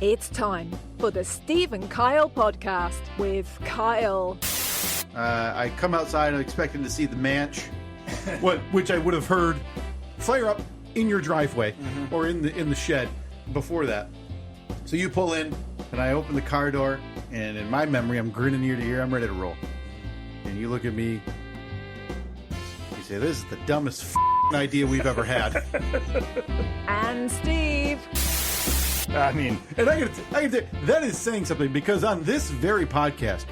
It's time for the Steve and Kyle podcast with Kyle. I come outside, I'm expecting to see the manch, which I would have heard fire up in your driveway or in the shed before that. So you pull in, and I open the car door, and in my memory, I'm grinning ear to ear. I'm ready to roll. And you look at me, you say, "This is the dumbest idea we've ever had." And Steve. I mean, and I gotta that is saying something, because on this very podcast,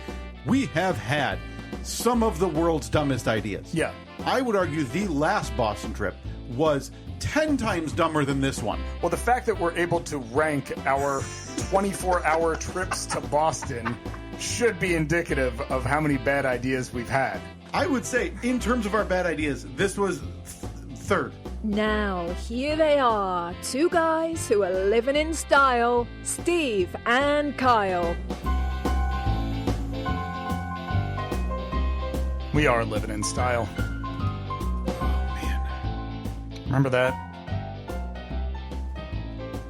we have had some of the world's dumbest ideas. Yeah. I would argue the last Boston trip was 10 times dumber than this one. Well, the fact that we're able to rank our 24-hour trips to Boston should be indicative of how many bad ideas we've had. I would say, in terms of our bad ideas, this was third. Now, here they are, two guys who are living in style, Steve and Kyle. We are living in style. Oh, man. Remember that?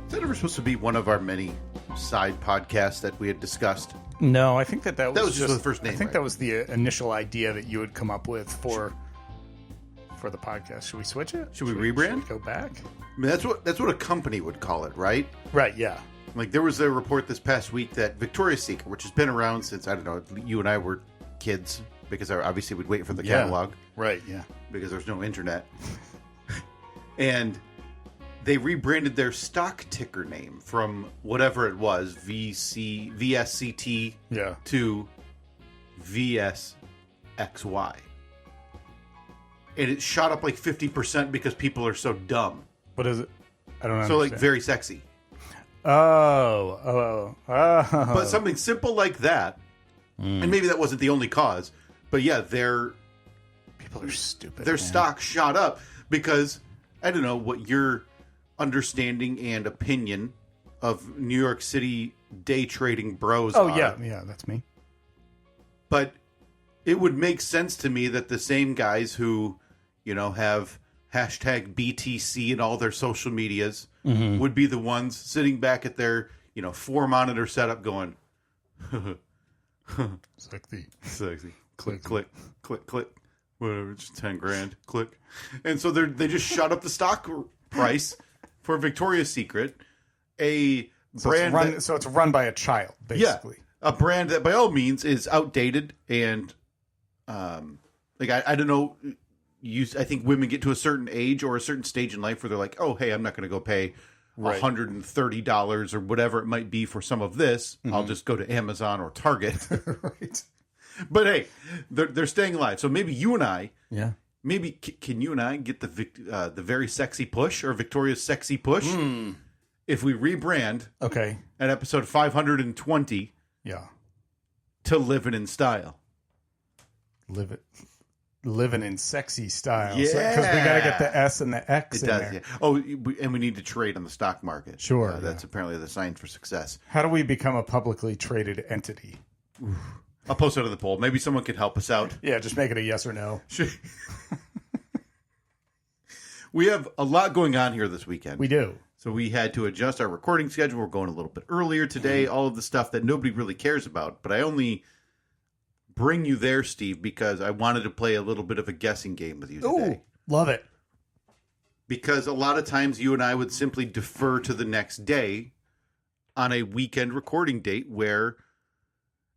Is that ever supposed to be one of our many side podcasts that we had discussed? No, I think that was just the first name. I think right? that was the initial idea that you had come up with for the podcast. Should we switch it? Should we rebrand? Should we go back? I mean, that's what a company would call it, right? Right, yeah. Like, there was a report this past week that Victoria's Secret, which has been around since, I don't know, you and I were kids, because obviously we'd wait for the catalog. Right, yeah. Because there's no internet. And they rebranded their stock ticker name from whatever it was, VSCT, Yeah. to VSXY. And it shot up like 50% because people are so dumb. What is it? I don't know. So, like, very sexy. Oh. But something simple like that, and maybe that wasn't the only cause, but yeah, People are stupid. their man. stock shot up because, I don't know what your understanding and opinion of New York City day trading bros are. Oh, yeah, that's me. But it would make sense to me that the same guys who, have hashtag BTC in all their social medias would be the ones sitting back at their, 4-monitor setup going, sexy. Click, click, click, click. Whatever, just 10 grand. Click. And so they just shot up the stock price for Victoria's Secret, a brand So it's run by a child, basically. Yeah, a brand that by all means is outdated and, I don't know. I think women get to a certain age or a certain stage in life where they're like, oh, hey, I'm not going to go pay $130 or whatever it might be for some of this. I'll just go to Amazon or Target. Right. But hey, they're staying alive. So maybe you and I, Yeah. Can you and I get the very sexy push or Victoria's sexy push if we rebrand Okay. at episode 520 Yeah. to Living in Style? Living in sexy style. Yeah. Because we got to get the S and the X It in does, there. yeah. Oh, and we need to trade on the stock market. Sure, That's apparently the sign for success. How do we become a publicly traded entity? I'll post it on the poll. Maybe someone can help us out. Yeah, just make it a yes or no. We have a lot going on here this weekend. We do. So we had to adjust our recording schedule. We're going a little bit earlier today. All of the stuff that nobody really cares about. But I only bring you there, Steve, because I wanted to play a little bit of a guessing game with you today. Love it. Because a lot of times you and I would simply defer to the next day on a weekend recording date where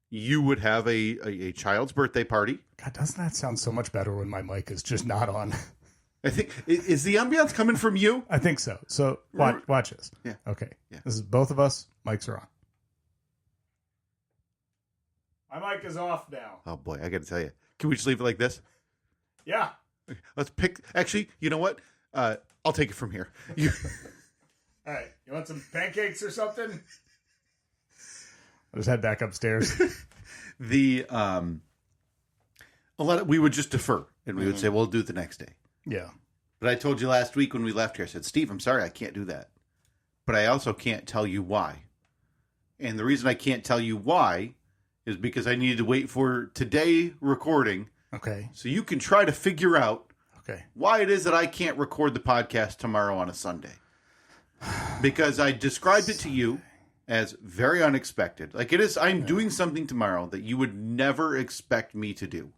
you would have a child's birthday party. God, doesn't that sound so much better when my mic is just not on? I think, is the ambiance coming from you? I think so. So watch this. Yeah. Okay. Yeah. This is both of us. Mics are on. My mic is off now. Oh boy, I got to tell you. Can we just leave it like this? Yeah. Let's pick. Actually, you know what? I'll take it from here. All right. You want some pancakes or something? I'll just head back upstairs. We would just defer and we would say, we'll do it the next day. Yeah. But I told you last week when we left here, I said, Steve, I'm sorry, I can't do that. But I also can't tell you why. And the reason I can't tell you why is because I needed to wait for today recording. Okay. So you can try to figure out Okay. why it is that I can't record the podcast tomorrow on a Sunday. Because I described it to you as very unexpected. Like it is, I'm doing something tomorrow that you would never expect me to do.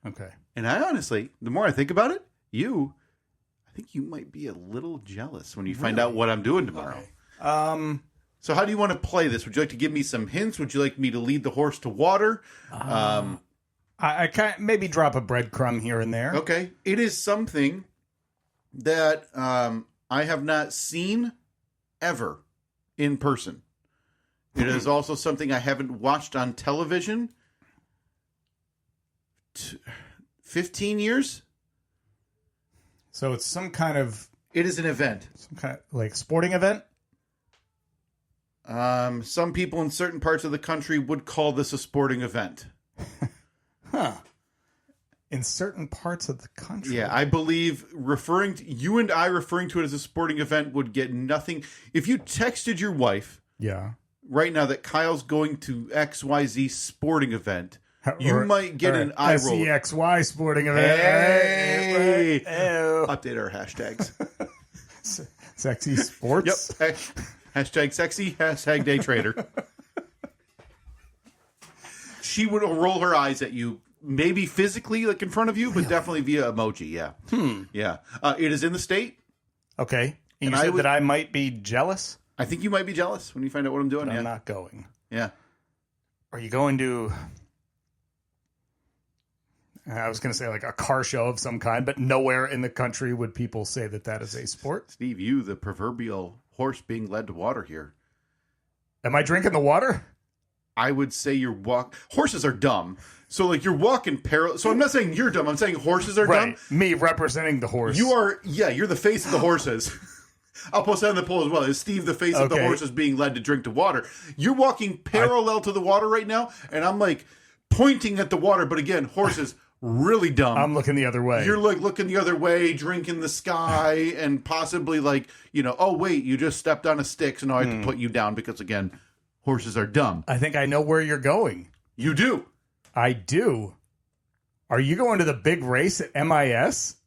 Okay. And I honestly, the more I think about it, I think you might be a little jealous when you find out what I'm doing tomorrow. Okay. So how do you want to play this? Would you like to give me some hints? Would you like me to lead the horse to water? I can't maybe drop a breadcrumb here and there. Okay. It is something that I have not seen ever in person. It is also something I haven't watched on television. 15 years? So it's some kind of... It is an event. Some kind of, like, sporting event? Some people in certain parts of the country would call this a sporting event. Huh. In certain parts of the country? Yeah, I believe you and I referring to it as a sporting event would get nothing. If you texted your wife right now that Kyle's going to XYZ sporting event, you might get an eye roll. SEXY sporting event. Hey! Update our hashtags. Sexy sports? Yep. Hashtag sexy, hashtag day trader. She would roll her eyes at you, maybe physically, like in front of you, but definitely via emoji, yeah. Yeah. It is in the state. Okay. And you said that I might be jealous? I think you might be jealous when you find out what I'm doing. But I'm not going. Yeah. Are you going to... I was going to say like a car show of some kind, but nowhere in the country would people say that is a sport. Steve, you, the proverbial horse being led to water here. Am I drinking the water? I would say horses are dumb. So like you're walking parallel. So I'm not saying you're dumb. I'm saying horses are dumb. Me representing the horse. You're the face of the horses. I'll post that on the poll as well. Is Steve the face of the horses being led to drink the water? You're walking parallel to the water right now, and I'm like pointing at the water. But again, horses really dumb. I'm looking the other way. You're like looking the other way, drinking the sky, and possibly like, oh wait, you just stepped on a stick, so now I have to put you down because again, horses are dumb. I think I know where you're going. You do. I do. Are you going to the big race at MIS?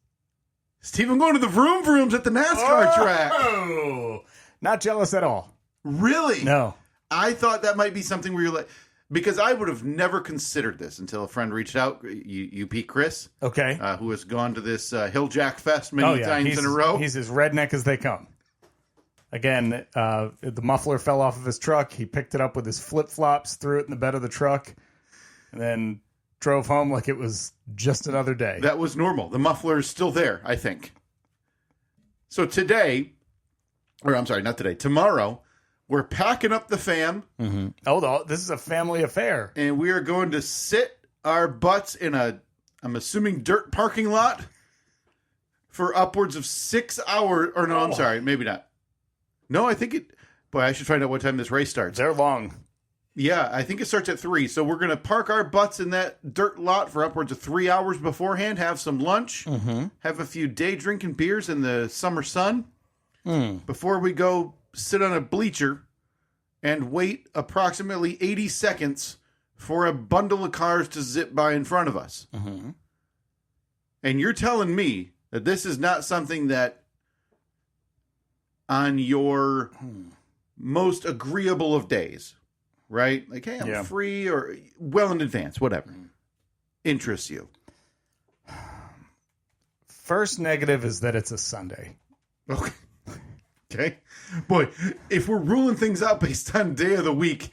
Steve, I'm going to the Vrooms at the NASCAR track. Oh, not jealous at all. Really? No. I thought that might be something where you're like, because I would have never considered this until a friend reached out, Pete Chris. Okay. Who has gone to this Hill Jack Fest many times in a row. He's as redneck as they come. Again, the muffler fell off of his truck. He picked it up with his flip-flops, threw it in the bed of the truck, and then drove home like it was just another day. That was normal. The muffler is still there, I think. So tomorrow, we're packing up the fam. Mm-hmm. Oh, this is a family affair. And we are going to sit our butts in I'm assuming, dirt parking lot for upwards of 6 hours. Or no, I'm sorry, maybe not. No, I think I should find out what time this race starts. They're long. Yeah, I think it starts at 3. So we're going to park our butts in that dirt lot for upwards of 3 hours beforehand, have some lunch, have a few day drinking beers in the summer sun before we go sit on a bleacher and wait approximately 80 seconds for a bundle of cars to zip by in front of us. And you're telling me that this is not something that on your most agreeable of days, right? Like, hey, I'm free or well in advance, whatever, interests you. First negative is that it's a Sunday. Okay. Boy, if we're ruling things out based on day of the week,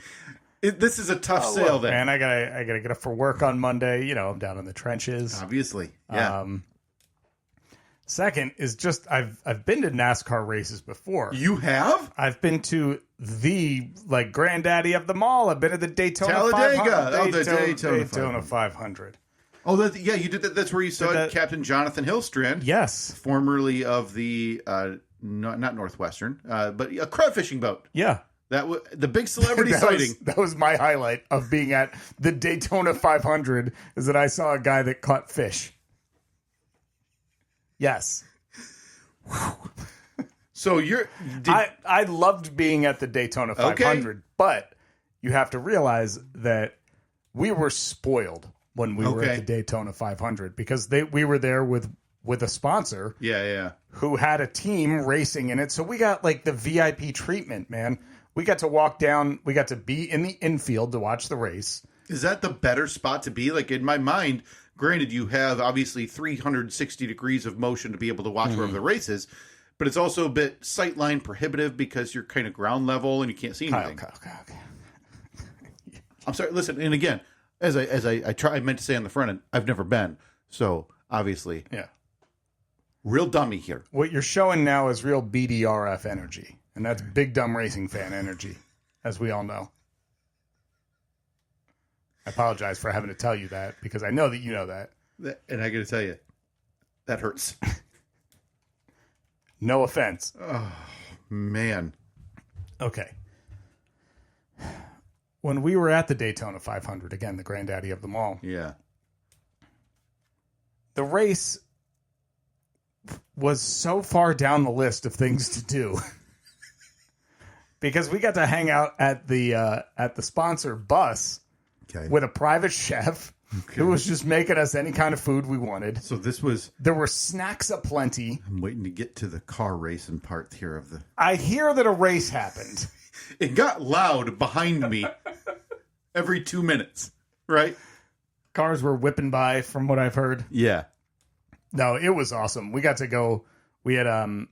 this is a tough sale then. Man, I gotta get up for work on Monday. I'm down in the trenches. Obviously. Yeah. Second is just I've been to NASCAR races before. You have? I've been to the granddaddy of them all. I've been to the Daytona Talladega. 500. Daytona 500. Oh, you did that. That's where you saw Captain Jonathan Hillstrand. Yes. Formerly of the, not Northwestern, but a crab fishing boat. Yeah. The big celebrity sighting. That was my highlight of being at the Daytona 500 is that I saw a guy that caught fish. Yes. So I loved being at the Daytona 500, but you have to realize that we were spoiled when we were at the Daytona 500 because we were there with a sponsor. Yeah. Who had a team racing in it. So we got the VIP treatment, man. We got to walk down. We got to be in the infield to watch the race. Is that the better spot to be? Like, in my mind, granted, you have obviously 360 degrees of motion to be able to watch wherever the race is, but it's also a bit sightline prohibitive because you're kind of ground level and you can't see anything. Okay. I'm sorry. Listen, and again, as I meant to say on the front end, I've never been, so obviously, real dummy here. What you're showing now is real BDRF energy, and that's big dumb racing fan energy, as we all know. I apologize for having to tell you that because I know that you know that. And I got to tell you, that hurts. No offense. Oh, man. Okay. When we were at the Daytona 500, again, the granddaddy of them all. Yeah. The race was so far down the list of things to do. Because we got to hang out at the sponsor bus with a private chef who was just making us any kind of food we wanted. So there were snacks aplenty. I'm waiting to get to the car racing part here of the... I hear that a race happened. It got loud behind me every 2 minutes, right? Cars were whipping by from what I've heard. Yeah. No, it was awesome. We got to go. We had, I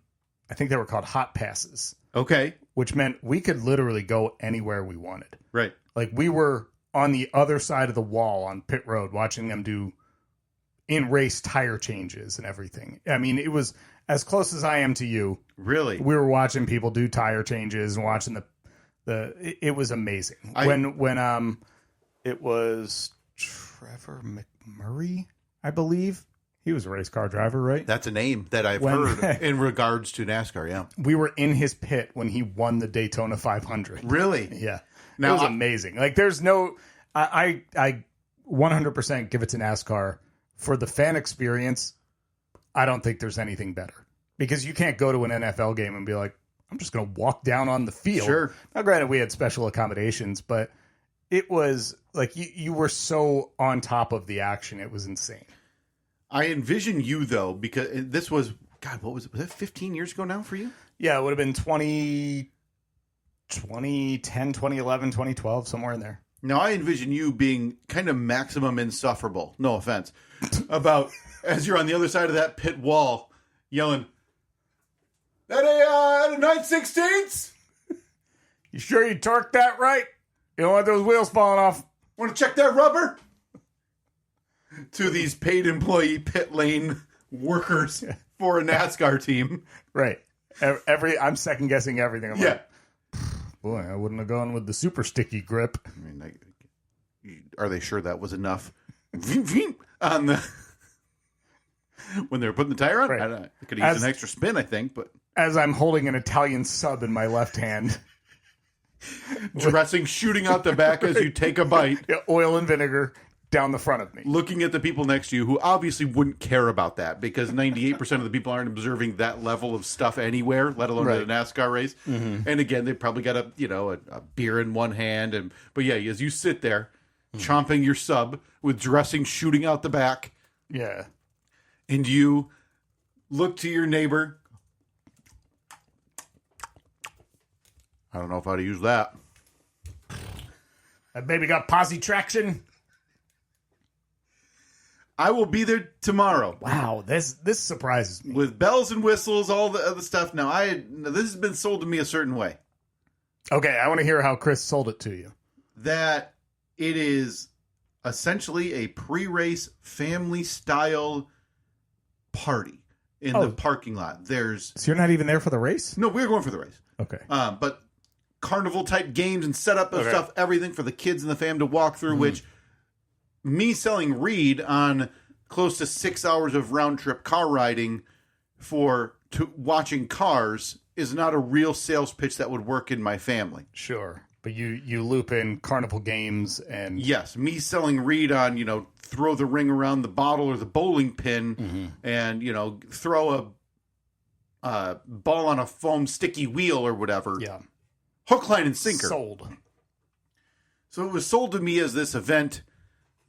think they were called hot passes. Okay. Which meant we could literally go anywhere we wanted. Right. Like we were on the other side of the wall on pit road watching them do in-race tire changes and everything. I mean, it was as close as I am to you. Really? We were watching people do tire changes and watching it was amazing. When it was Trevor McMurray, I believe. He was a race car driver, right? That's a name that I've heard in regards to NASCAR, yeah. We were in his pit when he won the Daytona 500. Really? Yeah. Now, it was amazing. Like, there's no... I 100% give it to NASCAR. For the fan experience, I don't think there's anything better. Because you can't go to an NFL game and be like, I'm just going to walk down on the field. Sure. Now, granted, we had special accommodations, but it was like you were so on top of the action. It was insane. I envision you, though, because this was, God, what was it? Was that 15 years ago now for you? Yeah, it would have been 2010, 2011, 2012, somewhere in there. Now, I envision you being kind of maximum insufferable, no offense, about as you're on the other side of that pit wall yelling, that a 9/16? You sure you torqued that right? You don't want those wheels falling off. Want to check that rubber? To these paid employee pit lane workers for a NASCAR team. Right. I'm second guessing everything. I'm like, boy, I wouldn't have gone with the super sticky grip. I mean, are they sure that was enough? On the when they were putting the tire on? Right. I could have used an extra spin, I think, but as I'm holding an Italian sub in my left hand. Dressing shooting out the back as you take a bite. Yeah, oil and vinegar down the front of me. Looking at the people next to you who obviously wouldn't care about that because 98% of the people aren't observing that level of stuff anywhere, let alone at a NASCAR race. Mm-hmm. And again, they probably got a beer in one hand. But yeah, as you sit there chomping your sub with dressing shooting out the back. Yeah. And you look to your neighbor. I don't know if I'd use that. That baby got posse traction. I will be there tomorrow. Wow, this surprises me. With bells and whistles, all the other stuff. Now, this has been sold to me a certain way. Okay, I want to hear how Chris sold it to you. That it is essentially a pre-race family-style party in the parking lot. So you're not even there for the race? No, we're going for the race. Okay. But carnival-type games and setup of stuff, everything for the kids and the fam to walk through, which... Me selling Reed on close to 6 hours of round-trip car riding for watching cars is not a real sales pitch that would work in my family. Sure. But you loop in carnival games and... Yes. Me selling Reed on, throw the ring around the bottle or the bowling pin and, throw a ball on a foam sticky wheel or whatever. Yeah. Hook, line, and sinker. Sold. So it was sold to me as this event...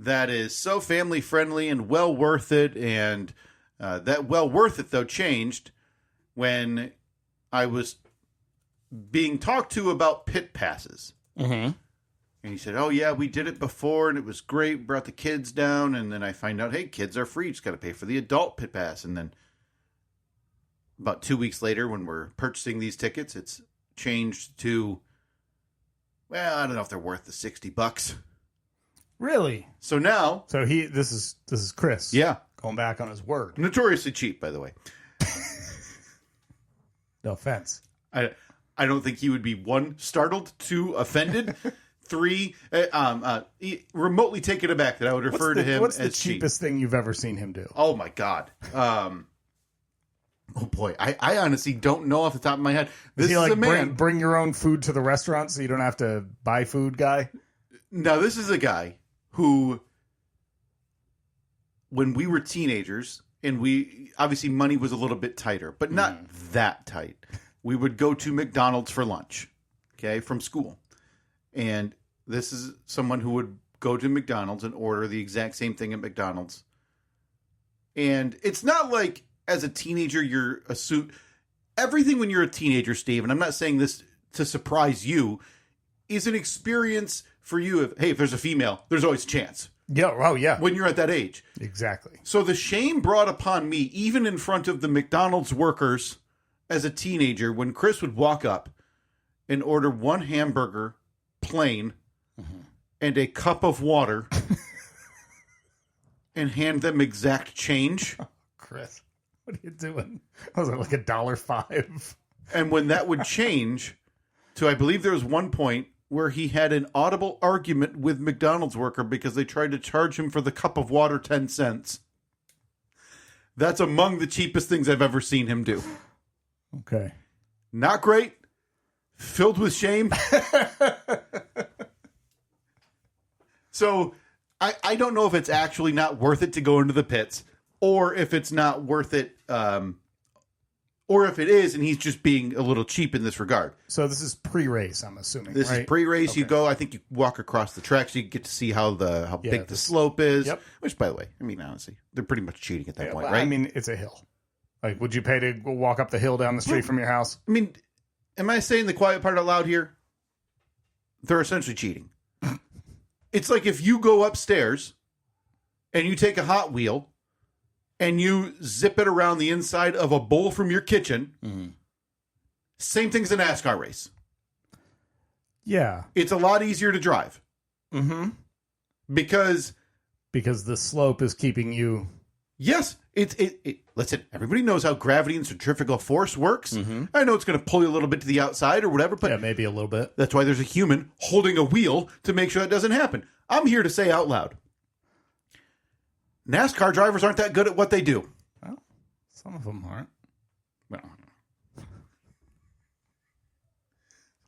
that is so family friendly and well worth it. And that well worth it, though, changed when I was being talked to about pit passes. Mm-hmm. And he said, oh, yeah, we did it before, and it was great. Brought the kids down, and then I find out, hey, kids are free. You just got to pay for the adult pit pass. And then about 2 weeks later, when we're purchasing these tickets, it's changed to, well, I don't know if they're worth the $60. Really? So now... So this is Chris. Yeah. Going back on his word. Notoriously cheap, by the way. No offense. I don't think he would be, 1, startled, 2, offended, 3, remotely taken aback that I would refer to him as cheap. What's the cheapest thing you've ever seen him do? Oh, my God. Oh, boy. I honestly don't know off the top of my head. This is like a man. Bring your own food to the restaurant so you don't have to buy food guy? No, this is a guy who, when we were teenagers, and obviously money was a little bit tighter, but not that tight. We would go to McDonald's for lunch, okay, from school. And this is someone who would go to McDonald's and order the exact same thing at McDonald's. And it's not like as a teenager you're everything when you're a teenager, Steve, and I'm not saying this to surprise you, is an experience for you. If there's a female, there's always a chance. Yeah, oh yeah. When you're at that age. Exactly. So the shame brought upon me, even in front of the McDonald's workers as a teenager, when Chris would walk up and order 1 hamburger, plain, and a cup of water, and hand them exact change. Oh, Chris, what are you doing? Was it like $1.05? And when that would change to, I believe there was one point where he had an audible argument with McDonald's worker because they tried to charge him for the cup of water 10 cents. That's among the cheapest things I've ever seen him do. Okay. Not great. Filled with shame. So I don't know if it's actually not worth it to go into the pits, or if it's not worth it, or if it is and he's just being a little cheap in this regard. So this is pre-race, I'm assuming. This is pre-race. Okay. You go, I think you walk across the track so you get to see how big the slope is. Yep. Which, by the way, I mean, honestly, they're pretty much cheating at that point, right? I mean, it's a hill. Like, would you pay to go walk up the hill down the street from your house? I mean, am I saying the quiet part out loud here? They're essentially cheating. It's like if you go upstairs and you take a Hot Wheel and you zip it around the inside of a bowl from your kitchen. Mm-hmm. Same thing as a NASCAR race. Yeah. It's a lot easier to drive. Mm-hmm. Because the slope is keeping you... Yes. Listen, everybody knows how gravity and centrifugal force works. Mm-hmm. I know it's going to pull you a little bit to the outside or whatever, but... Yeah, maybe a little bit. That's why there's a human holding a wheel to make sure that doesn't happen. I'm here to say out loud, NASCAR drivers aren't that good at what they do. Well, some of them aren't. Well,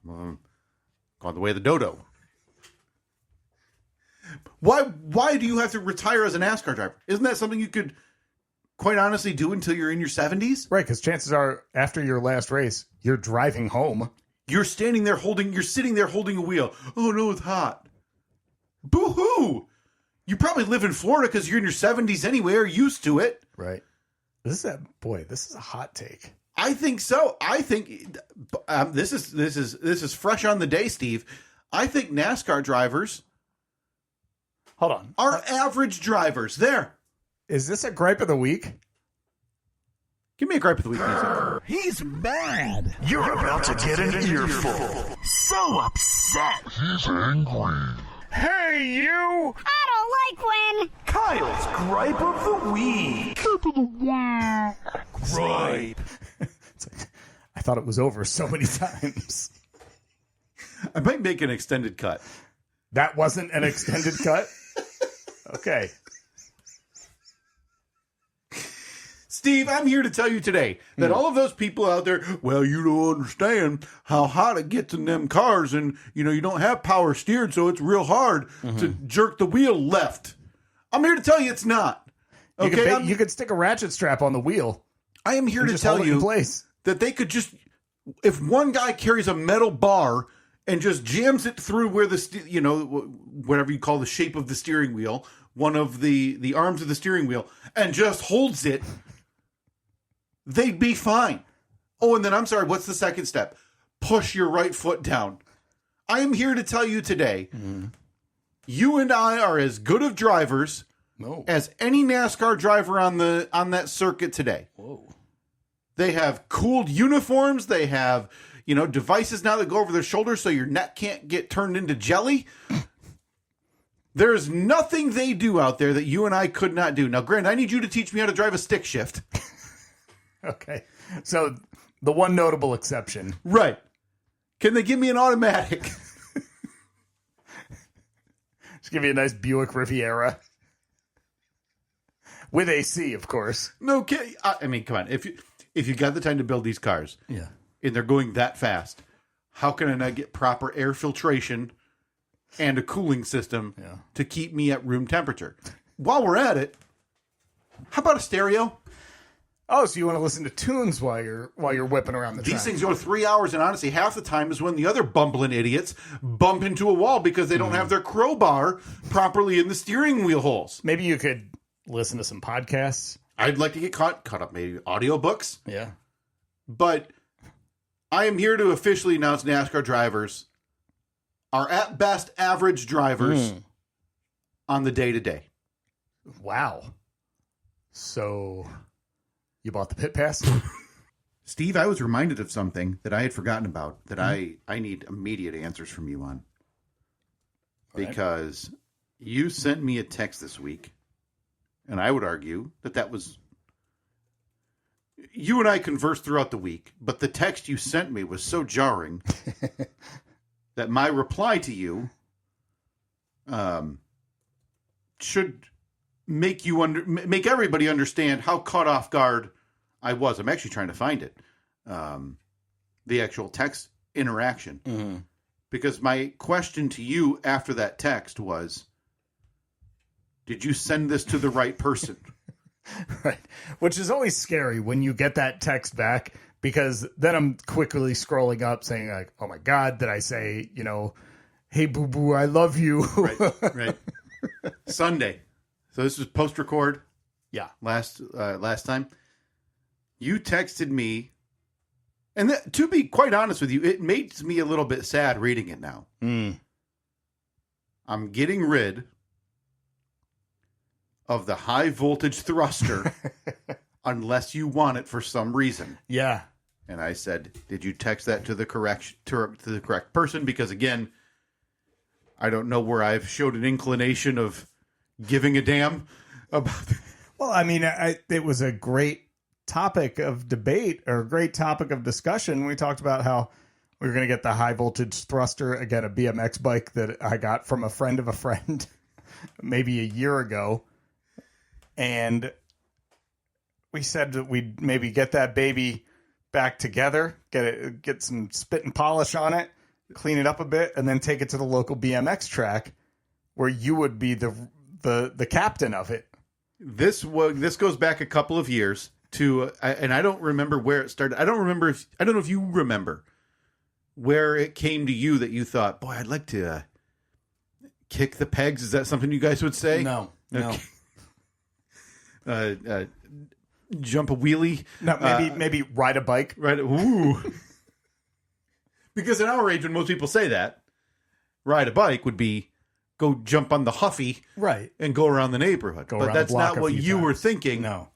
some of them gone the way of the dodo. Why do you have to retire as a NASCAR driver? Isn't that something you could quite honestly do until you're in your 70s? Right, because chances are after your last race, you're driving home. You're sitting there holding a wheel. Oh no, it's hot. Boo-hoo! You probably live in Florida because you're in your 70s anyway, or used to it. Right. This is a hot take. I think so. I think this is fresh on the day, Steve. I think NASCAR drivers, hold on, are average drivers. There. Is this a gripe of the week? Give me a gripe of the week music. He's mad. You're about to get an earful. So upset. He's angry. Hey, you! I don't like when... Kyle's gripe of the week. Gripe. I thought it was over so many times. I might make an extended cut. That wasn't an extended cut? Okay. Steve, I'm here to tell you today that all of those people out there, well, you don't understand how hot it gets in them cars, and you don't have power steered, so it's real hard to jerk the wheel left. I'm here to tell you it's not. Okay, you could stick a ratchet strap on the wheel. I am here to tell you that they could just, if one guy carries a metal bar and just jams it through where whatever you call the shape of the steering wheel, one of the arms of the steering wheel, and just holds it, they'd be fine. Oh, and then I'm sorry, what's the second step? push your right foot down. I am here to tell you today, you and I are as good of drivers as any NASCAR driver on that circuit today. Whoa. They have cooled uniforms. They have, devices now that go over their shoulders so your neck can't get turned into jelly. There's nothing they do out there that you and I could not do. Now, Grant, I need you to teach me how to drive a stick shift. Okay. So the one notable exception. Right. Can they give me an automatic? Just give you a nice Buick Riviera. With AC, of course. No, I mean, come on. If you got the time to build these cars, yeah, and they're going that fast, how can I not get proper air filtration and a cooling system to keep me at room temperature? While we're at it, how about a stereo? Oh, so you want to listen to tunes while you're whipping around the track. These things go 3 hours, and honestly, half the time is when the other bumbling idiots bump into a wall because they don't have their crowbar properly in the steering wheel holes. Maybe you could listen to some podcasts. I'd like to get caught up, maybe audiobooks. Yeah. But I am here to officially announce NASCAR drivers are at best average drivers on the day-to-day. Wow. So you bought the pit pass? Steve, I was reminded of something that I had forgotten about that I need immediate answers from you on. Because you sent me a text this week, and I would argue that was... You and I conversed throughout the week, but the text you sent me was so jarring that my reply to you should make everybody understand how caught off guard I was. I'm actually trying to find it. The actual text interaction. Mm-hmm. Because my question to you after that text was, did you send this to the right person? Right. Which is always scary when you get that text back, because then I'm quickly scrolling up saying like, oh my God, did I say, hey boo boo, I love you. Right. Sunday. So this was post record. Yeah. Last time you texted me, and to be quite honest with you, it makes me a little bit sad reading it now. I'm getting rid of the high voltage thruster unless you want it for some reason. Yeah. And I said, did you text that to the correct person? Because again, I don't know where I've showed an inclination of giving a damn about. Well, I mean, it was a great topic of debate, or a great topic of discussion. We talked about how we were going to get the high voltage thruster, again, a BMX bike that I got from a friend of a friend maybe a year ago. And we said that we'd maybe get that baby back together, get some spit and polish on it, clean it up a bit, and then take it to the local BMX track where you would be the captain of it. This goes back a couple of years to, and I don't remember where it started. I don't know if you remember where it came to you that you thought, boy, I'd like to kick the pegs. Is that something you guys would say? No. Jump a wheelie. No, maybe ride a bike. Right. Ooh. Because in our age, when most people say that, ride a bike would be go jump on the Huffy, right, and go around the neighborhood. But that's not what you were thinking. No.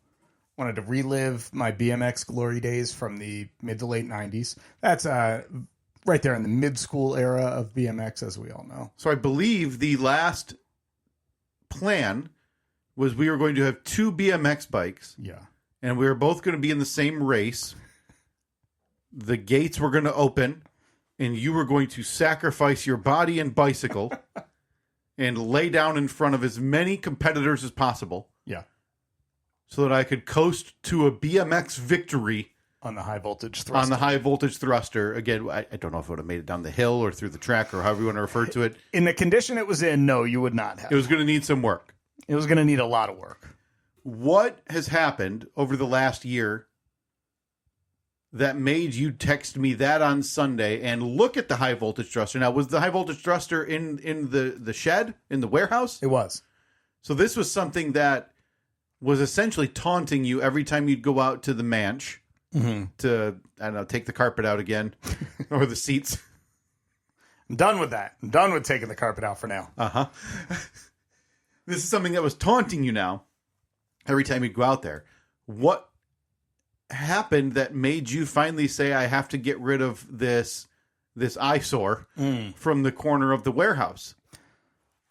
Wanted to relive my BMX glory days from the mid to late 90s. That's right there in the mid-school era of BMX, as we all know. So I believe the last plan was we were going to have two BMX bikes. Yeah. And we were both going to be in the same race. The gates were going to open, and you were going to sacrifice your body and bicycle and lay down in front of as many competitors as possible. Yeah. So that I could coast to a BMX victory on the high voltage thruster. Again, I don't know if it would have made it down the hill or through the track or however you want to refer to it. In the condition it was in, no, you would not have. It was going to need some work. It was going to need a lot of work. What has happened over the last year that made you text me that on Sunday and look at the high voltage thruster? Now, was the high voltage thruster in the shed, in the warehouse? It was. So this was something that was essentially taunting you every time you'd go out to the manch to, I don't know, take the carpet out again Or the seats. I'm done with that. I'm done with taking the carpet out for now. Uh-huh. This is something that was taunting you now every time you go out there. What happened that made you finally say, I have to get rid of this eyesore from the corner of the warehouse?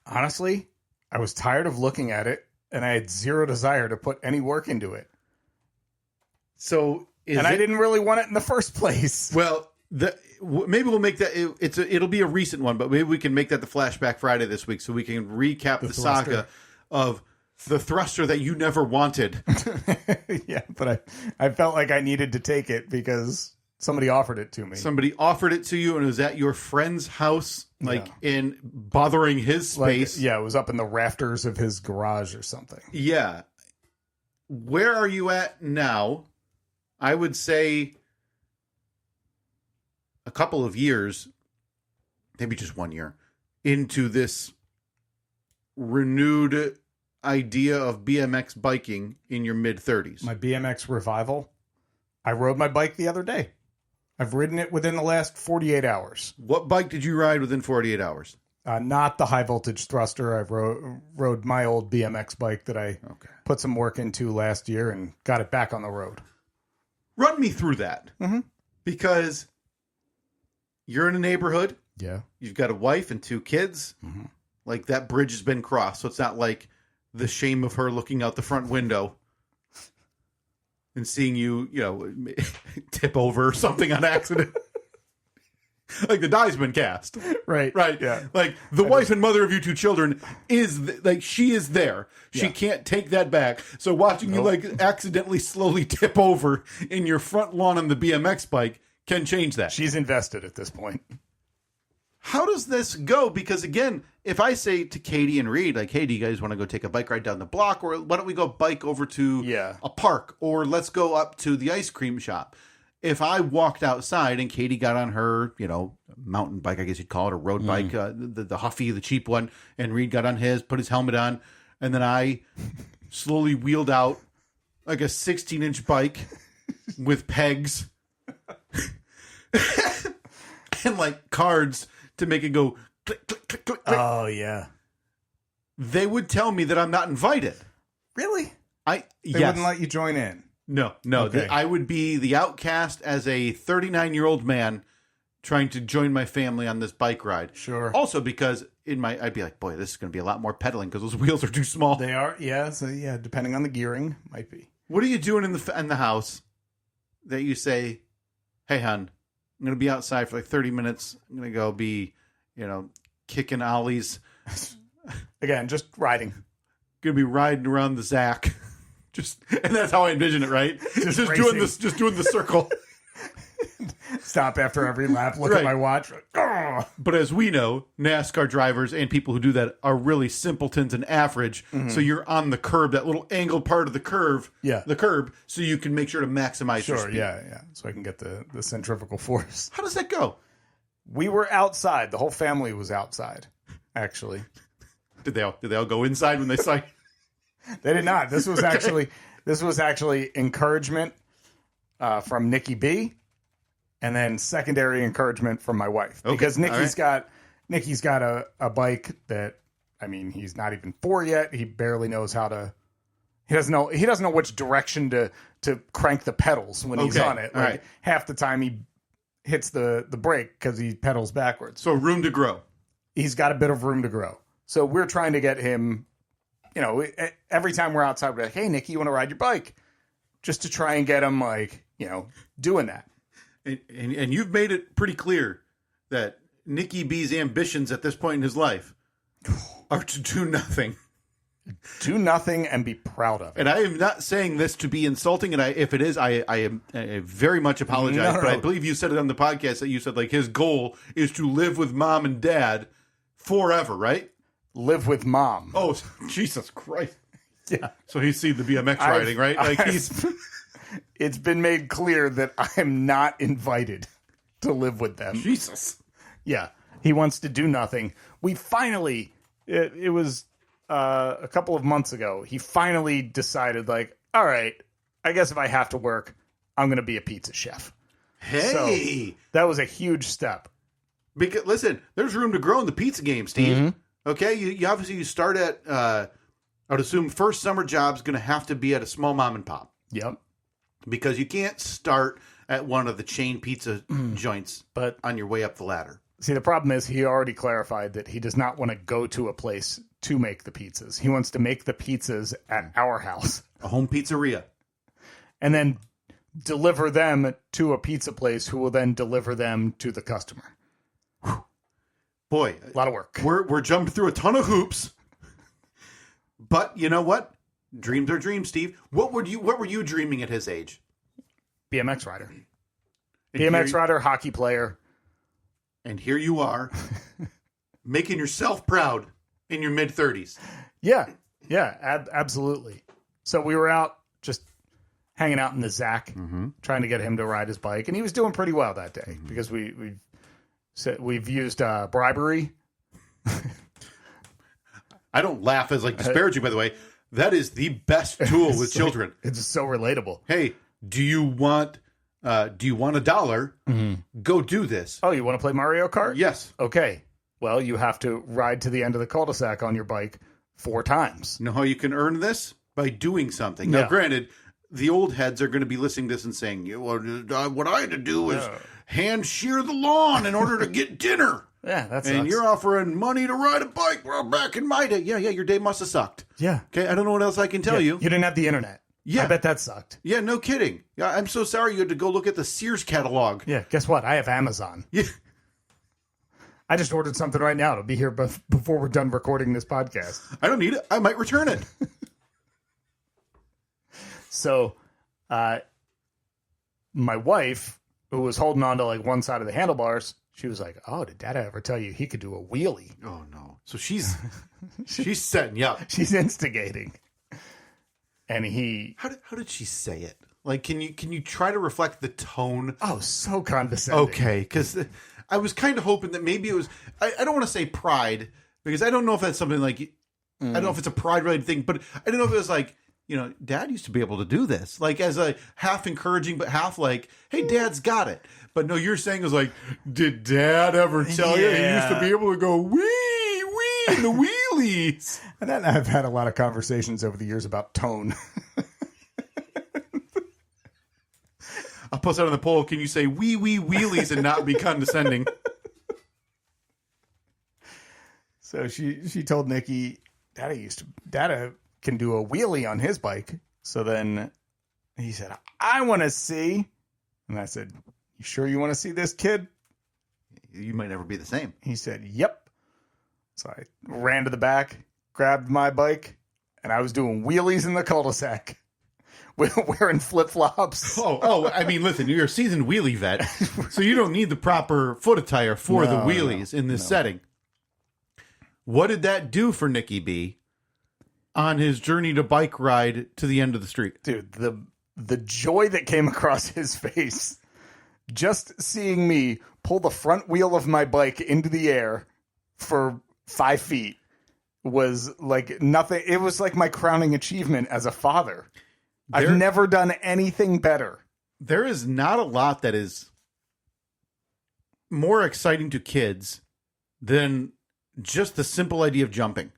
Honestly, I was tired of looking at it, and I had zero desire to put any work into it. So, I didn't really want it in the first place. Well, maybe we'll make that. It'll be a recent one, but maybe we can make that the Flashback Friday this week, so we can recap the saga of the thruster that you never wanted. Yeah, but I felt like I needed to take it because somebody offered it to me. Somebody offered it to you, and it was at your friend's house, in bothering his space. It was up in the rafters of his garage or something. Yeah. Where are you at now? I would say a couple of years, maybe just 1 year, into this renewed idea of BMX biking in your mid-30s. My BMX revival. I rode my bike the other day. I've ridden it within the last 48 hours. What bike did you ride within 48 hours? Not the high voltage thruster. I rode my old BMX bike that I put some work into last year and got it back on the road. Run me through that. Mm-hmm. Because you're in a neighborhood. Yeah. You've got a wife and 2 kids. Mm-hmm. Like, that bridge has been crossed. So it's not like the shame of her looking out the front window and seeing you, tip over or something on accident. Like, the die's been cast. Right. Right. Yeah. Like, the wife and mother of your 2 children she is there. She can't take that back. So watching you, accidentally slowly tip over in your front lawn on the BMX bike can change that. She's invested at this point. How does this go? Because, again, if I say to Katie and Reed, like, hey, do you guys want to go take a bike ride down the block? Or why don't we go bike over to a park? Or let's go up to the ice cream shop. If I walked outside and Katie got on her, mountain bike, I guess you'd call it, a road bike, the Huffy, the cheap one, and Reed got on his, put his helmet on, and then I slowly wheeled out like a 16-inch bike with pegs and like cards to make it go click, click, click, click, click. Oh, yeah. They would tell me that I'm not invited. Really? They wouldn't let you join in? No. Okay. I would be the outcast as a 39-year-old man trying to join my family on this bike ride. Sure. Also because I'd be like, boy, this is going to be a lot more pedaling because those wheels are too small. They are, yeah. So, depending on the gearing, might be. What are you doing in the house that you say, hey, hon, I'm going to be outside for like 30 minutes. I'm going to go be, kicking ollies. Again, just riding. Going to be riding around the Zach. And that's how I envision it, right? Just doing the circle. Stop after every lap, look at my watch. But as we know, NASCAR drivers and people who do that are really simpletons and average. Mm-hmm. So you're on the curb, that little angled part of the curve, the curb, so you can make sure to maximize your speed. Yeah. So I can get the centrifugal force. How does that go? We were outside. The whole family was outside, actually. Did they all go inside when they saw you? They did not. This was actually encouragement from Nikki B, and then secondary encouragement from my wife, because Nikki's got a bike that, I mean, he's not even 4 yet. He barely knows how to. He doesn't know which direction to crank the pedals when he's on it. Like, half the time he hits the brake because he pedals backwards. So room to grow. He's got a bit of room to grow. So we're trying to get him. Every time we're outside, we're like, hey, Nicky, you want to ride your bike? Just to try and get him, doing that. And you've made it pretty clear that Nicky B's ambitions at this point in his life are to do nothing. Do nothing and be proud of it. And I am not saying this to be insulting, and if it is, I very much apologize. No. But I believe you said it on the podcast that you said, his goal is to live with mom and dad forever, right? Live with mom. Oh, Jesus Christ. Yeah. So he's seen the BMX riding, right? It's been made clear that I'm not invited to live with them. Jesus. Yeah. He wants to do nothing. We finally, it was a couple of months ago, he finally decided, all right, I guess if I have to work, I'm going to be a pizza chef. Hey, so that was a huge step. Because listen, there's room to grow in the pizza game, Steve. Mm-hmm. Okay, you obviously you start at. I would assume first summer job's going to have to be at a small mom and pop. Yep. Because you can't start at one of the chain pizza joints, but on your way up the ladder. See, the problem is he already clarified that he does not want to go to a place to make the pizzas. He wants to make the pizzas at our house. A home pizzeria. And then deliver them to a pizza place who will then deliver them to the customer. Whew. Boy. A lot of work. We're jumping through a ton of hoops. But you know what? Dreams are dreams, Steve. What were you dreaming at his age? BMX rider. BMX rider, hockey player. And here you are, making yourself proud in your mid-30s. Yeah, absolutely. So we were out just hanging out in the Zach, trying to get him to ride his bike. And he was doing pretty well that day because we've used bribery. I don't laugh as like disparaging, by the way. That is the best tool with children. It's so relatable. Hey, do you want $1? Go do this. Oh, you want to play Mario Kart? Yes. Okay. Well, you have to ride to the end of the cul-de-sac on your bike 4 times. Know how you can earn this? By doing something. Yeah. Now, granted, the old heads are going to be listening to this and saying, what I had to do was hand shear the lawn in order to get dinner. Yeah, that's and you're offering money to ride a bike. Well, back in my day. Yeah, your day must have sucked. Yeah. Okay, I don't know what else I can tell you. You didn't have the internet. Yeah. I bet that sucked. Yeah, no kidding. Yeah, I'm so sorry you had to go look at the Sears catalog. Yeah, guess what? I have Amazon. Yeah. I just ordered something right now. It'll be here before we're done recording this podcast. I don't need it. I might return it. So, my wife, who was holding on to like one side of the handlebars, she was like, "Oh, did Dad ever tell you he could do a wheelie?" Oh no! So she's setting you up. She's instigating. And how did she say it? Like, can you try to reflect the tone? Oh, so condescending. Okay, because I was kind of hoping that maybe it was. I don't want to say pride because I don't know if that's something like. I don't know if it's a pride related thing, but I don't know if it was like, Dad used to be able to do this, like as a half encouraging, but half like, hey, Dad's got it. But no, you're saying it was like, did Dad ever tell you he used to be able to go wee in the wheelies? And then I've had a lot of conversations over the years about tone. I'll post that on the poll. Can you say wee wheelies and not be condescending? So she told Nikki, Dada can do a wheelie on his bike. So then he said, I want to see. And I said, you sure you want to see this, kid? You might never be the same. He said, yep. So I ran to the back, grabbed my bike, and I was doing wheelies in the cul-de-sac. Wearing flip-flops. Oh, I mean, listen, you're a seasoned wheelie vet, so you don't need the proper foot attire for the wheelies in this setting. What did that do for Nicky B on his journey to bike ride to the end of the street? Dude, the joy that came across his face just seeing me pull the front wheel of my bike into the air for 5 feet was like nothing. It was like my crowning achievement as a father. I've never done anything better. There is not a lot that is more exciting to kids than just the simple idea of jumping.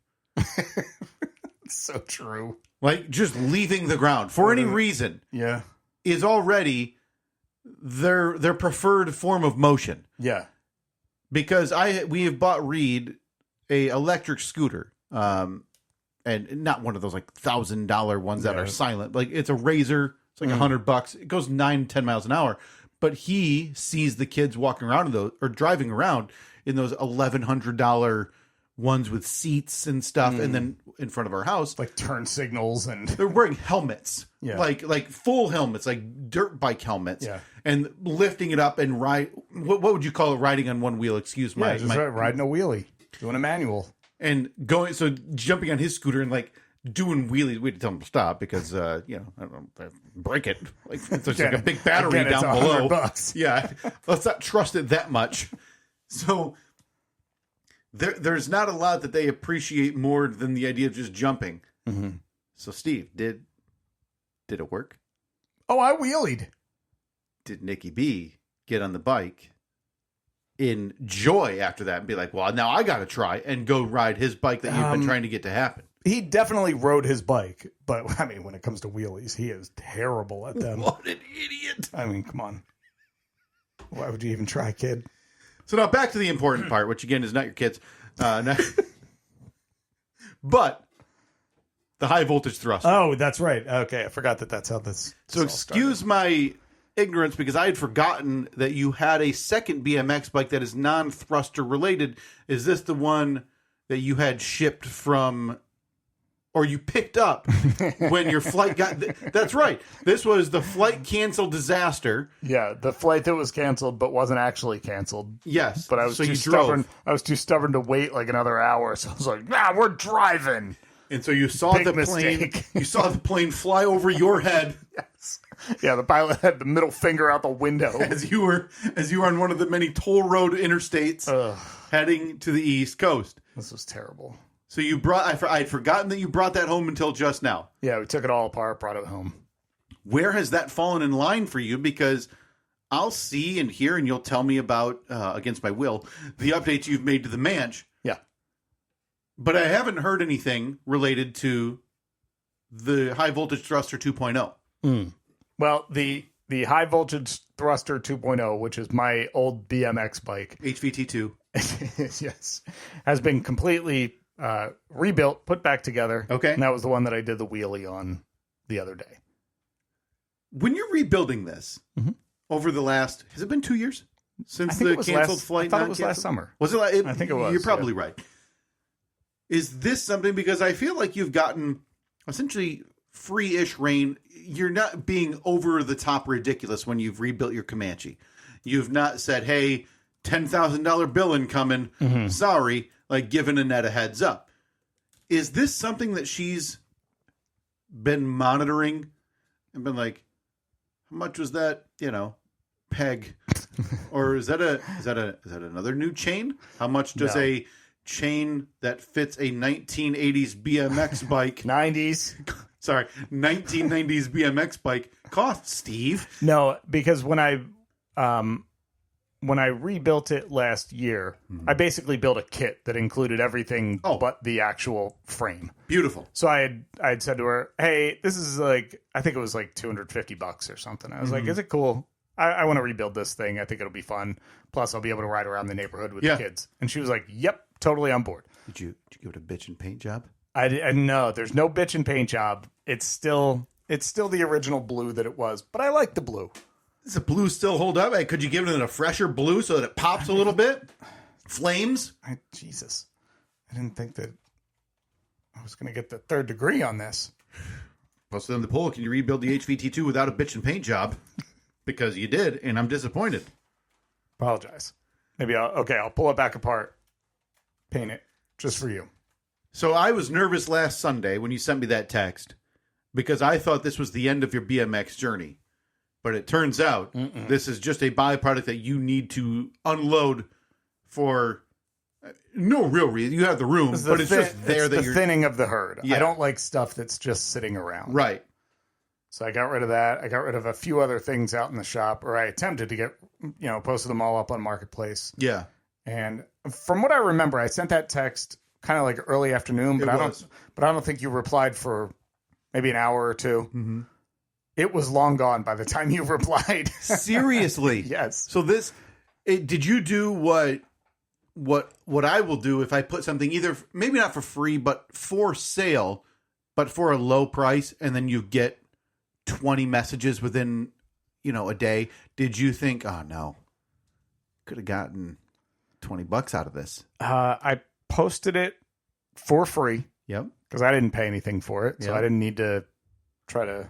So true. Like just leaving the ground for any reason. Yeah. Is already their preferred form of motion. Yeah. Because we have bought Reed a electric scooter. And not one of those like $1,000 ones that are silent. Like it's a Razor. It's like $100. It goes 9-10 miles an hour. But he sees the kids walking around in those or driving around in those $1,100 ones with seats and stuff. And then in front of our house, like turn signals, and they're wearing helmets, like full helmets, like dirt bike helmets, and lifting it up and ride. What would you call it? Riding on one wheel? Excuse me. Riding a wheelie, doing a manual. And jumping on his scooter and like doing wheelies. We had to tell him to stop because, I don't know, break it. Like there's like a big battery down below. $100. Yeah, let's not trust it that much. So there's not a lot that they appreciate more than the idea of just jumping. Mm-hmm. So Steve, did it work? Oh, I wheelied. Did Nicky B get on the bike in joy after that and be like, well, now I got to try and go ride his bike that you've been trying to get to happen. He definitely rode his bike, but I mean, when it comes to wheelies, he is terrible at them. What an idiot. I mean, come on. Why would you even try, kid? So now back to the important part, which again is not your kids. But the high voltage thruster. Oh, that's right. Okay, I forgot that's how this. So excuse my ignorance because I had forgotten that you had a second BMX bike that is non-thruster related. Is this the one that you had shipped from, or you picked up when your flight got? That's right. This was the flight canceled disaster. Yeah, the flight that was canceled but wasn't actually canceled. Yes, but I was too stubborn. I was too stubborn to wait like another hour. So I was like, "Nah, we're driving." And so you saw the plane. You saw the plane fly over your head. Yes. Yeah, the pilot had the middle finger out the window as you were on one of the many toll road interstates heading to the East Coast. This was terrible. So you brought. I had forgotten that you brought that home until just now. Yeah, we took it all apart, brought it home. Where has that fallen in line for you? Because I'll see and hear, and you'll tell me about, against my will, the updates you've made to the Manch. Yeah. But I haven't heard anything related to the high voltage thruster 2.0. Well, the high voltage thruster 2.0, which is my old BMX bike, HVT2, yes, has been completely rebuilt, put back together. Okay, and that was the one that I did the wheelie on the other day. When you're rebuilding this over the last, has it been 2 years since the canceled flight? I thought it was last summer. Was it? I think it was. You're probably right. Is this something, because I feel like you've gotten essentially free-ish reign. You're not being over-the-top ridiculous when you've rebuilt your Comanche. You've not said, hey, $10,000 bill incoming. Sorry, like giving Annette a heads up. Is this something that she's been monitoring and been like, how much was that, peg? Or is that another new chain? How much does a chain that fits a 1980s BMX bike 1990s BMX bike cost, Steve? No, because when I rebuilt it last year, I basically built a kit that included everything but the actual frame. Beautiful. So I had said to her, hey, this is like, I think it was like $250 or something. I was like, is it cool? I want to rebuild this thing. I think it'll be fun. Plus, I'll be able to ride around the neighborhood with the kids. And she was like, yep, totally on board. Did you give it a bitch and paint job? I no, there's no bitch and paint job. It's still the original blue that it was, but I like the blue. Does the blue still hold up? Could you give it a fresher blue so that it pops a little bit? Flames? Jesus. I didn't think that I was going to get the third degree on this. Posted on the poll, can you rebuild the HVT2 without a bitch and paint job? Because you did, and I'm disappointed. Apologize. Maybe I'll pull it back apart, paint it, just for you. So I was nervous last Sunday when you sent me that text because I thought this was the end of your BMX journey. But it turns out this is just a byproduct that you need to unload for no real reason. You have the room, but it's just there it's that the thinning of the herd. Yeah. I don't like stuff that's just sitting around. Right. So I got rid of that. I got rid of a few other things out in the shop, or I attempted to get, posted them all up on Marketplace. Yeah. And from what I remember, I sent that text kind of like early afternoon, but I don't think you replied for maybe an hour or two. Mm-hmm. It was long gone by the time you replied. Seriously? Yes. So did you do what I will do if I put something either maybe not for free, but for sale, but for a low price, and then you get 20 messages within, a day? Did you think, oh no, could have gotten $20 out of this? I posted it for free. Yep. Because I didn't pay anything for it, so I didn't need to try to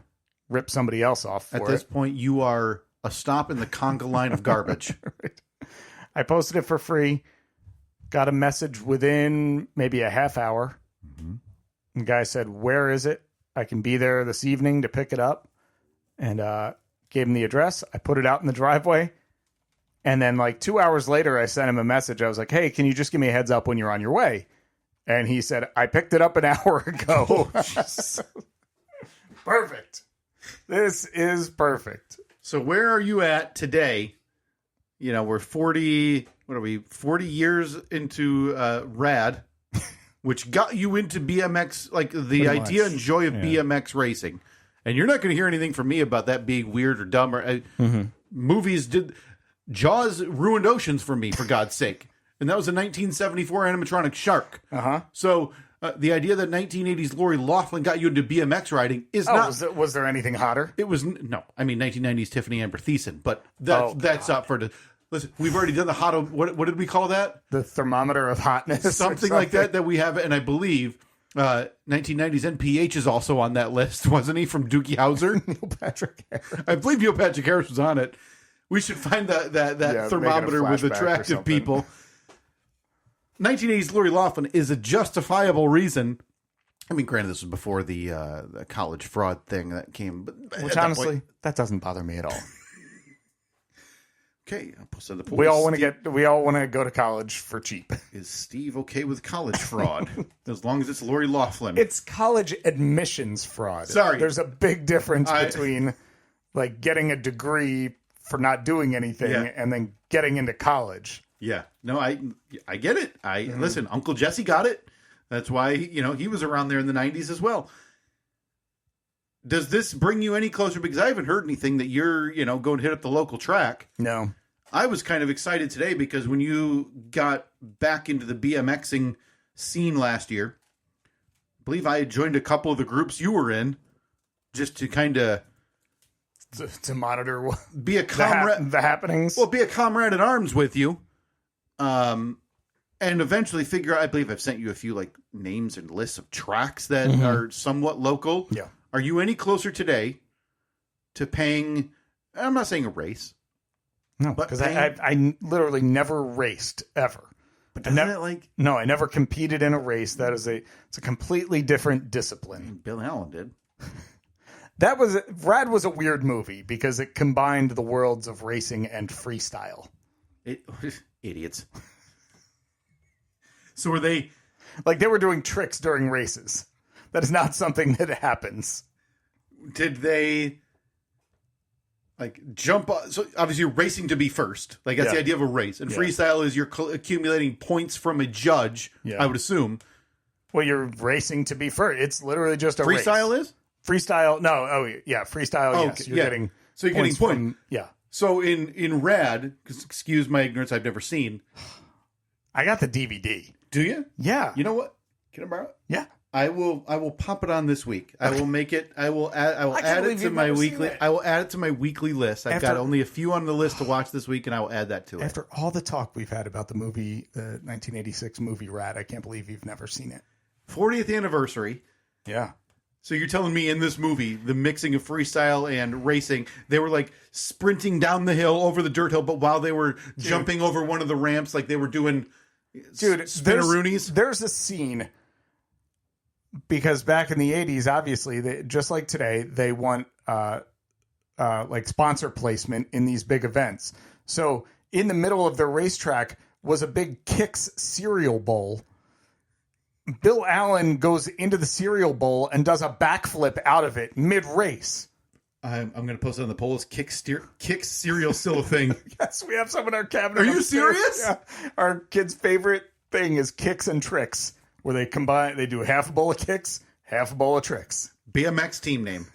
rip somebody else off for it. At this point, you are a stop in the conga line of garbage. Right. I posted it for free. Got a message within maybe a half hour. Mm-hmm. The guy said, where is it? I can be there this evening to pick it up. And gave him the address. I put it out in the driveway. And then like 2 hours later, I sent him a message. I was like, hey, can you just give me a heads up when you're on your way? And he said, I picked it up an hour ago. Oh, perfect. This is perfect. So where are you at today we're 40 years into rad, which got you into BMX, like the Pretty idea much. and joy of BMX racing. And you're not going to hear anything from me about that being weird or dumb. Or movies did. Jaws ruined oceans for me, for God's sake. And that was a 1974 animatronic shark. So the idea that 1980s Lori Loughlin got you into BMX riding is not. Was there anything hotter? It was no. I mean, 1990s Tiffany Amber Thiessen, but that's up for the. Listen, we've already done the hot. What did we call that? The thermometer of hotness, something like that we have, and I believe 1990s NPH is also on that list, wasn't he? From Doogie Howser, Neil Patrick Harris. I believe Neil Patrick Harris was on it. We should find that thermometer with attractive people. 1980s Lori Loughlin is a justifiable reason. I mean, granted, this was before the college fraud thing that came, but which honestly, that doesn't bother me at all. Okay, I'll post on the poll. We all want to go to college for cheap. Is Steve okay with college fraud? As long as it's Lori Loughlin. It's college admissions fraud. Sorry. There's a big difference between like getting a degree for not doing anything and then getting into college. Yeah. No, I get it. Listen, Uncle Jesse got it. That's why, he was around there in the 90s as well. Does this bring you any closer? Because I haven't heard anything that you're, going to hit up the local track. No. I was kind of excited today because when you got back into the BMXing scene last year, I believe I had joined a couple of the groups you were in just to kind of... To monitor be a comrade, the happenings. Well, be a comrade at arms with you. And eventually figure out, I believe I've sent you a few like names and lists of tracks that are somewhat local. Yeah. Are you any closer today to paying, I'm not saying a race. No, because I literally never raced ever. But doesn't it like... No, I never competed in a race. It's a completely different discipline. Bill Allen did. Rad was a weird movie because it combined the worlds of racing and freestyle. Idiots. So were they... Like, they were doing tricks during races. That is not something that happens. Did they... Like, jump... So, obviously, you're racing to be first. Like, that's the idea of a race. And freestyle is you're accumulating points from a judge, I would assume. Well, you're racing to be first. It's literally just a race. Freestyle is? Freestyle, no. Oh, yeah. Freestyle, yes. You're getting so you're points getting points. Yeah. So in Rad, because excuse my ignorance, I've never seen. I got the DVD. Do you? Yeah. You know what? Can I borrow it? Yeah. I will pop it on this week. I will make it. I will add it to my weekly. I will add it to my weekly list. I've got only a few on the list to watch this week, and I will add that to it. After all the talk we've had about the movie, the 1986 movie Rad, I can't believe you've never seen it. 40th anniversary. Yeah. So you're telling me in this movie, the mixing of freestyle and racing, they were like sprinting down the hill over the dirt hill, but while they were jumping over one of the ramps, like they were doing spinneroonies. There's a scene, because back in the 80s, obviously, just like today, they want like sponsor placement in these big events. So in the middle of their racetrack was a big Kix cereal bowl. Bill Allen goes into the cereal bowl and does a backflip out of it mid-race. I'm going to post it on the polls. Kix cereal still a thing. Yes, we have some in our cabinet. Are you serious? Yeah. Our kid's favorite thing is Kix and Tricks, where they do half a bowl of Kix, half a bowl of Tricks. BMX team name.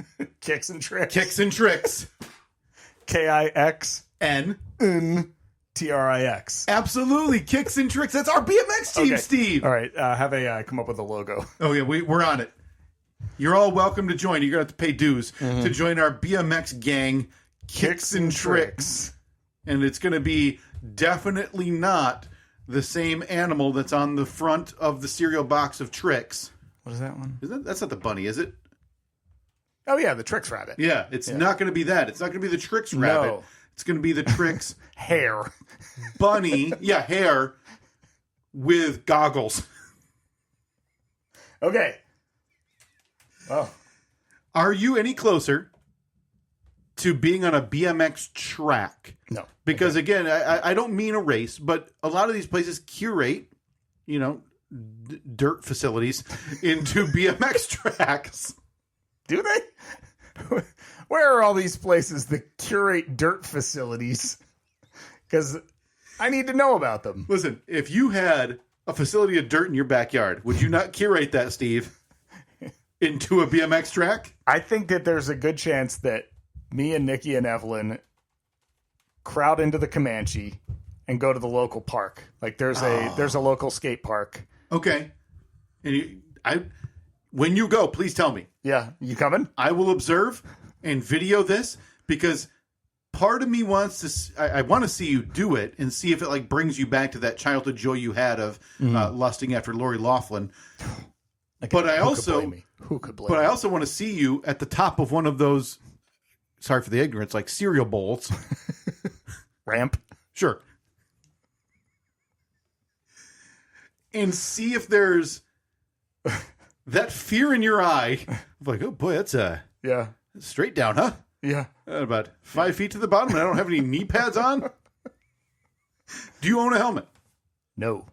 Kix and Tricks. Kix and Tricks. KIXN. TRIX. Absolutely. Kicks and Tricks. That's our BMX team, Steve. All right. Have AI come up with a logo. Oh, yeah. We're on it. You're all welcome to join. You're going to have to pay dues to join our BMX gang, Kicks and Tricks. And it's going to be definitely not the same animal that's on the front of the cereal box of Tricks. What is that one? That's not the bunny, is it? Oh, yeah. The Tricks rabbit. Yeah. It's not going to be that. It's not going to be the Tricks rabbit. No. It's going to be the Tricks hair. Bunny. Yeah, hair with goggles. Okay. Oh. Are you any closer to being on a BMX track? No. Because, again, I don't mean a race, but a lot of these places curate, dirt facilities into BMX tracks. Do they? Where are all these places that curate dirt facilities? because I need to know about them. Listen, if you had a facility of dirt in your backyard, would you not curate that, Steve, into a BMX track? I think that there's a good chance that me and Nikki and Evelyn crowd into the Comanche and go to the local park. Like there's a local skate park. Okay. And when you go, please tell me. Yeah, you coming? I will observe and video this because part of me wants to. I want to see you do it and see if it like brings you back to that childhood joy you had of lusting after Lori Loughlin. But I also want to see you at the top of one of those. Sorry for the ignorance, like cereal bowls. Ramp, sure, and see if there's that fear in your eye. Like, oh boy, that's straight down, huh? Yeah. About 5 feet to the bottom, and I don't have any knee pads on. Do you own a helmet? No.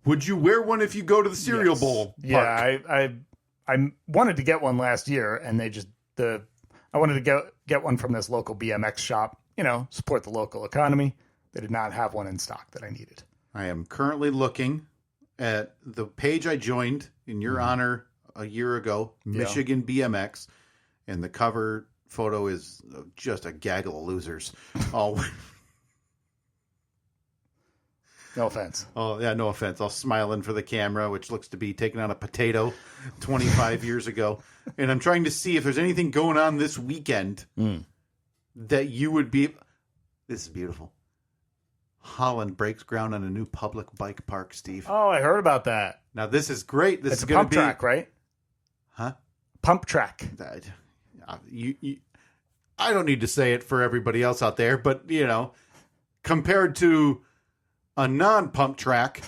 Would you wear one if you go to the cereal bowl park? Yeah, I wanted to get one last year, and I wanted to get one from this local BMX shop. You know, support the local economy. They did not have one in stock that I needed. I am currently looking at the page I joined in your honor a year ago, Michigan BMX, and the cover photo is just a gaggle of losers. No offense. Oh, yeah, no offense. All smiling for the camera, which looks to be taking on a potato 25 years ago. And I'm trying to see if there's anything going on this weekend that you would be... This is beautiful. Holland breaks ground on a new public bike park, Steve. Oh, I heard about that. Now, this is great. This is a pump track, right? Huh? Pump track. I don't need to say it for everybody else out there, but, you know, compared to a non-pump track,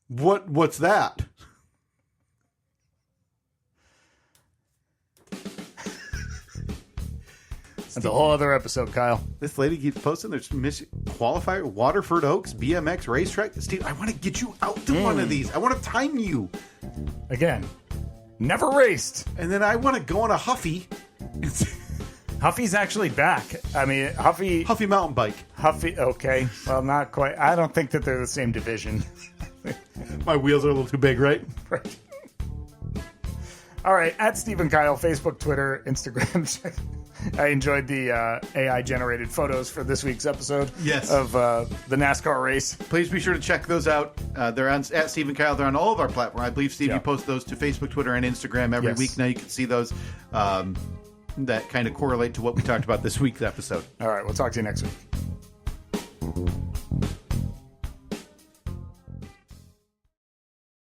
what's that? That's a whole other episode, Kyle. This lady keeps posting. There's qualifier, Waterford Oaks, BMX racetrack. Steve, I want to get you out to one of these. I want to time you. Again, never raced. And then I want to go on a Huffy. Huffy's actually back. I mean, Huffy mountain bike. Huffy, okay. Well, not quite. I don't think that they're the same division. My wheels are a little too big, right? Right. All right, at Steve and Kyle, Facebook, Twitter, Instagram. I enjoyed the AI-generated photos for this week's episode of the NASCAR race. Please be sure to check those out. They're on at Steve and Kyle. They're on all of our platforms. I believe, Steve, you post those to Facebook, Twitter, and Instagram every week. Now you can see those that kind of correlate to what we talked about this week's episode. All right, we'll talk to you next week.